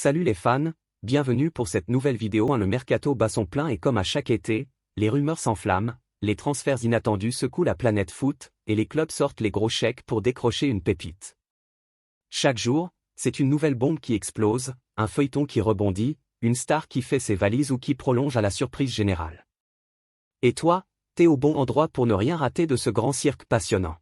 Salut les fans, bienvenue pour cette nouvelle vidéo. Le mercato bat son plein et comme à chaque été, les rumeurs s'enflamment, les transferts inattendus secouent la planète foot, et les clubs sortent les gros chèques pour décrocher une pépite. Chaque jour, c'est une nouvelle bombe qui explose, un feuilleton qui rebondit, une star qui fait ses valises ou qui prolonge à la surprise générale. Et toi, t'es au bon endroit pour ne rien rater de ce grand cirque passionnant.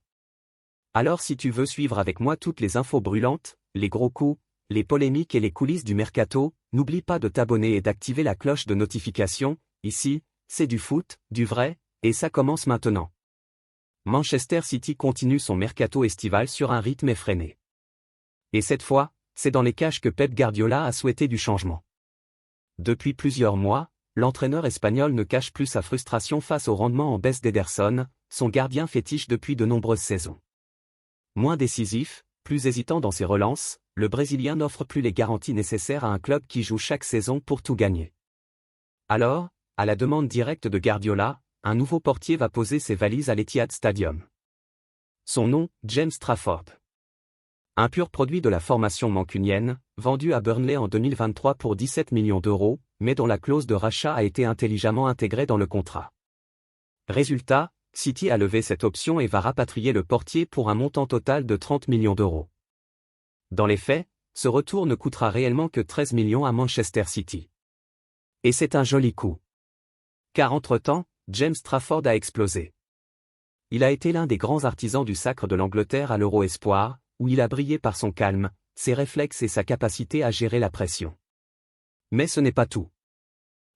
Alors si tu veux suivre avec moi toutes les infos brûlantes, les gros coups, les polémiques et les coulisses du mercato, n'oublie pas de t'abonner et d'activer la cloche de notification. Ici, c'est du foot, du vrai, et ça commence maintenant. Manchester City continue son mercato estival sur un rythme effréné. Et cette fois, c'est dans les cages que Pep Guardiola a souhaité du changement. Depuis plusieurs mois, l'entraîneur espagnol ne cache plus sa frustration face au rendement en baisse d'Ederson, son gardien fétiche depuis de nombreuses saisons. Moins décisif, plus hésitant dans ses relances, le Brésilien n'offre plus les garanties nécessaires à un club qui joue chaque saison pour tout gagner. Alors, à la demande directe de Guardiola, un nouveau portier va poser ses valises à l'Etihad Stadium. Son nom, James Trafford. Un pur produit de la formation mancunienne, vendu à Burnley en 2023 pour 17 millions d'euros, mais dont la clause de rachat a été intelligemment intégrée dans le contrat. Résultat, City a levé cette option et va rapatrier le portier pour un montant total de 30 millions d'euros. Dans les faits, ce retour ne coûtera réellement que 13 millions à Manchester City. Et c'est un joli coup. Car entre-temps, James Trafford a explosé. Il a été l'un des grands artisans du sacre de l'Angleterre à l'Euro Espoir, où il a brillé par son calme, ses réflexes et sa capacité à gérer la pression. Mais ce n'est pas tout.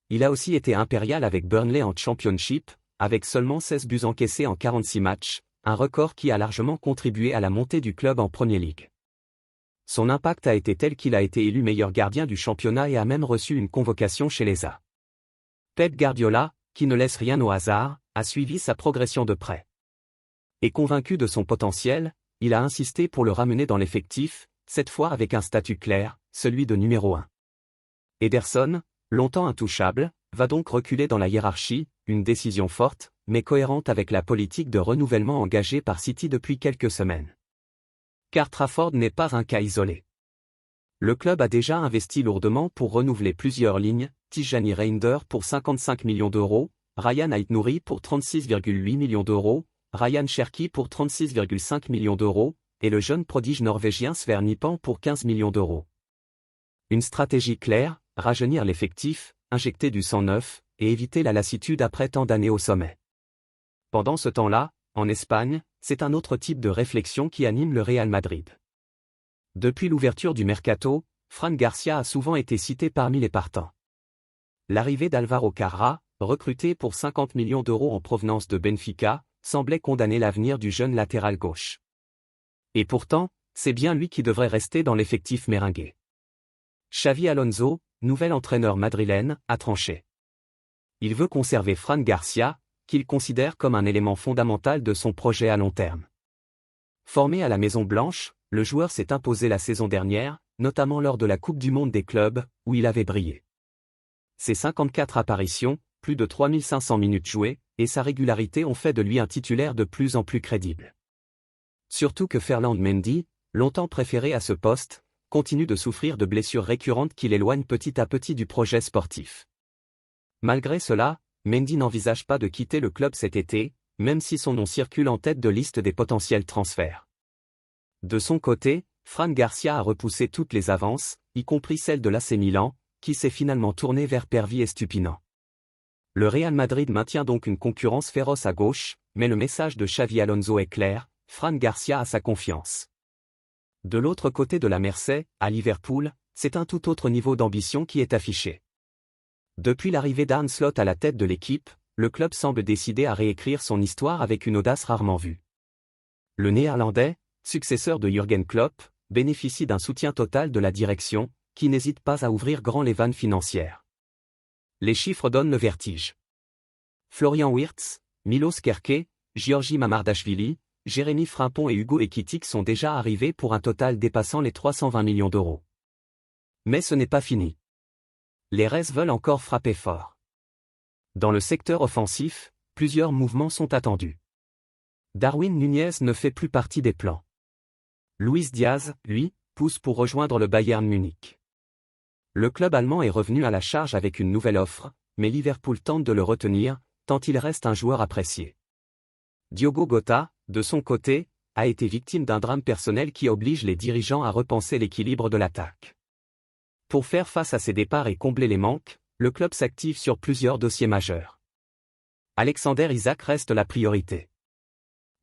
Il a aussi été impérial avec Burnley en Championship, avec seulement 16 buts encaissés en 46 matchs, un record qui a largement contribué à la montée du club en Premier League. Son impact a été tel qu'il a été élu meilleur gardien du championnat et a même reçu une convocation chez les A. Pep Guardiola, qui ne laisse rien au hasard, a suivi sa progression de près. Et convaincu de son potentiel, il a insisté pour le ramener dans l'effectif, cette fois avec un statut clair, celui de numéro 1. Ederson, longtemps intouchable, va donc reculer dans la hiérarchie, une décision forte, mais cohérente avec la politique de renouvellement engagée par City depuis quelques semaines. Car Trafford n'est pas un cas isolé. Le club a déjà investi lourdement pour renouveler plusieurs lignes, Tijani Reinder pour 55 millions d'euros, Ryan Aït-Nouri pour 36,8 millions d'euros, Ryan Cherki pour 36,5 millions d'euros, et le jeune prodige norvégien Sverre Nipan pour 15 millions d'euros. Une stratégie claire, rajeunir l'effectif, injecter du sang neuf, et éviter la lassitude après tant d'années au sommet. Pendant ce temps-là, en Espagne, c'est un autre type de réflexion qui anime le Real Madrid. Depuis l'ouverture du mercato, Fran Garcia a souvent été cité parmi les partants. L'arrivée d'Alvaro Carra, recruté pour 50 millions d'euros en provenance de Benfica, semblait condamner l'avenir du jeune latéral gauche. Et pourtant, c'est bien lui qui devrait rester dans l'effectif merengue. Xavi Alonso, nouvel entraîneur madrilène, a tranché. Il veut conserver Fran Garcia, qu'il considère comme un élément fondamental de son projet à long terme. Formé à la Maison Blanche, le joueur s'est imposé la saison dernière, notamment lors de la Coupe du Monde des clubs, où il avait brillé. Ses 54 apparitions, plus de 3500 minutes jouées, et sa régularité ont fait de lui un titulaire de plus en plus crédible. Surtout que Ferland Mendy, longtemps préféré à ce poste, continue de souffrir de blessures récurrentes qui l'éloignent petit à petit du projet sportif. Malgré cela, Mendy n'envisage pas de quitter le club cet été, même si son nom circule en tête de liste des potentiels transferts. De son côté, Fran Garcia a repoussé toutes les avances, y compris celle de l'AC Milan, qui s'est finalement tourné vers Pervis Estupinan. Le Real Madrid maintient donc une concurrence féroce à gauche, mais le message de Xavi Alonso est clair, Fran Garcia a sa confiance. De l'autre côté de la Mersey, à Liverpool, c'est un tout autre niveau d'ambition qui est affiché. Depuis l'arrivée d'Arne Slot à la tête de l'équipe, le club semble décidé à réécrire son histoire avec une audace rarement vue. Le Néerlandais, successeur de Jürgen Klopp, bénéficie d'un soutien total de la direction, qui n'hésite pas à ouvrir grand les vannes financières. Les chiffres donnent le vertige. Florian Wirtz, Milos Kerke, Giorgi Mamardashvili, Jérémy Frimpong et Hugo Ekitike sont déjà arrivés pour un total dépassant les 320 millions d'euros. Mais ce n'est pas fini. Les Reds veulent encore frapper fort. Dans le secteur offensif, plusieurs mouvements sont attendus. Darwin Núñez ne fait plus partie des plans. Luis Diaz, lui, pousse pour rejoindre le Bayern Munich. Le club allemand est revenu à la charge avec une nouvelle offre, mais Liverpool tente de le retenir, tant il reste un joueur apprécié. Diogo Jota, de son côté, a été victime d'un drame personnel qui oblige les dirigeants à repenser l'équilibre de l'attaque. Pour faire face à ces départs et combler les manques, le club s'active sur plusieurs dossiers majeurs. Alexander Isak reste la priorité.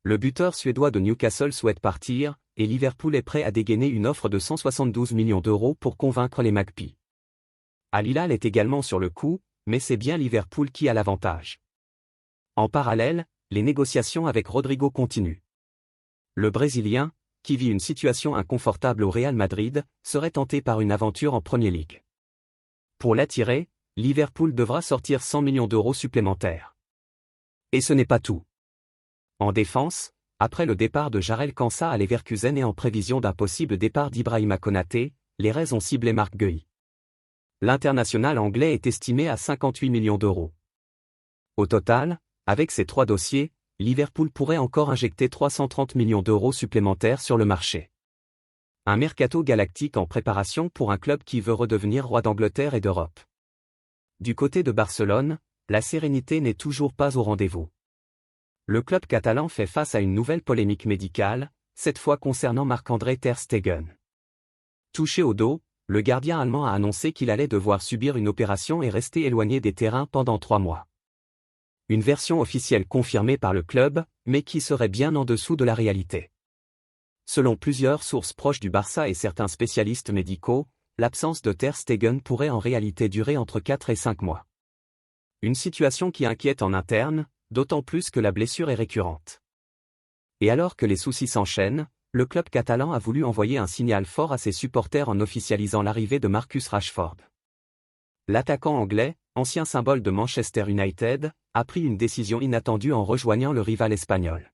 Le buteur suédois de Newcastle souhaite partir, et Liverpool est prêt à dégainer une offre de 172 millions d'euros pour convaincre les Magpies. Al Hilal est également sur le coup, mais c'est bien Liverpool qui a l'avantage. En parallèle, les négociations avec Rodrigo continuent. Le Brésilien, qui vit une situation inconfortable au Real Madrid, serait tenté par une aventure en Premier League. Pour l'attirer, Liverpool devra sortir 100 millions d'euros supplémentaires. Et ce n'est pas tout. En défense, après le départ de Jarell Quansah à Leverkusen et en prévision d'un possible départ d'Ibrahima Konaté, les Reds ont ciblé Marc Guehi. L'international anglais est estimé à 58 millions d'euros. Au total, avec ces 3 dossiers, Liverpool pourrait encore injecter 330 millions d'euros supplémentaires sur le marché. Un mercato galactique en préparation pour un club qui veut redevenir roi d'Angleterre et d'Europe. Du côté de Barcelone, la sérénité n'est toujours pas au rendez-vous. Le club catalan fait face à une nouvelle polémique médicale, cette fois concernant Marc-André ter Stegen. Touché au dos, le gardien allemand a annoncé qu'il allait devoir subir une opération et rester éloigné des terrains pendant 3 mois. Une version officielle confirmée par le club, mais qui serait bien en dessous de la réalité. Selon plusieurs sources proches du Barça et certains spécialistes médicaux, l'absence de ter Stegen pourrait en réalité durer entre 4 et 5 mois. Une situation qui inquiète en interne, d'autant plus que la blessure est récurrente. Et alors que les soucis s'enchaînent, le club catalan a voulu envoyer un signal fort à ses supporters en officialisant l'arrivée de Marcus Rashford. L'attaquant anglais, ancien symbole de Manchester United, a pris une décision inattendue en rejoignant le rival espagnol.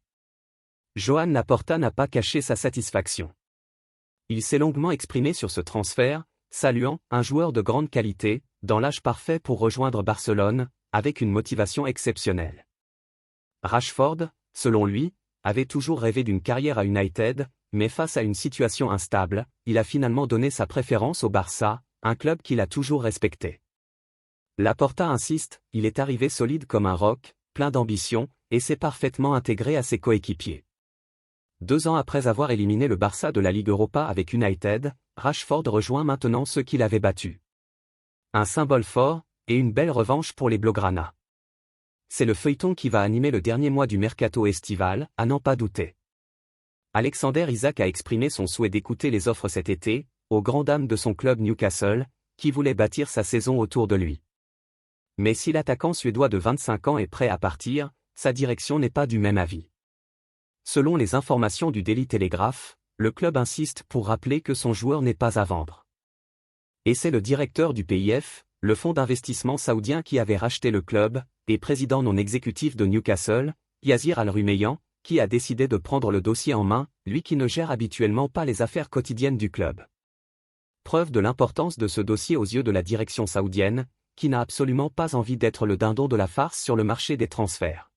Joan Laporta n'a pas caché sa satisfaction. Il s'est longuement exprimé sur ce transfert, saluant un joueur de grande qualité, dans l'âge parfait pour rejoindre Barcelone, avec une motivation exceptionnelle. Rashford, selon lui, avait toujours rêvé d'une carrière à United, mais face à une situation instable, il a finalement donné sa préférence au Barça, un club qu'il a toujours respecté. Laporta insiste, il est arrivé solide comme un roc, plein d'ambition, et s'est parfaitement intégré à ses coéquipiers. 2 ans après avoir éliminé le Barça de la Ligue Europa avec United, Rashford rejoint maintenant ceux qui l'avaient battu. Un symbole fort, et une belle revanche pour les Blaugrana. C'est le feuilleton qui va animer le dernier mois du mercato estival, à n'en pas douter. Alexander Isak a exprimé son souhait d'écouter les offres cet été, aux grandes dames de son club Newcastle, qui voulait bâtir sa saison autour de lui. Mais si l'attaquant suédois de 25 ans est prêt à partir, sa direction n'est pas du même avis. Selon les informations du Daily Telegraph, le club insiste pour rappeler que son joueur n'est pas à vendre. Et c'est le directeur du PIF, le fonds d'investissement saoudien qui avait racheté le club, et président non exécutif de Newcastle, Yasir Al-Rumayyan, qui a décidé de prendre le dossier en main, lui qui ne gère habituellement pas les affaires quotidiennes du club. Preuve de l'importance de ce dossier aux yeux de la direction saoudienne, qui n'a absolument pas envie d'être le dindon de la farce sur le marché des transferts.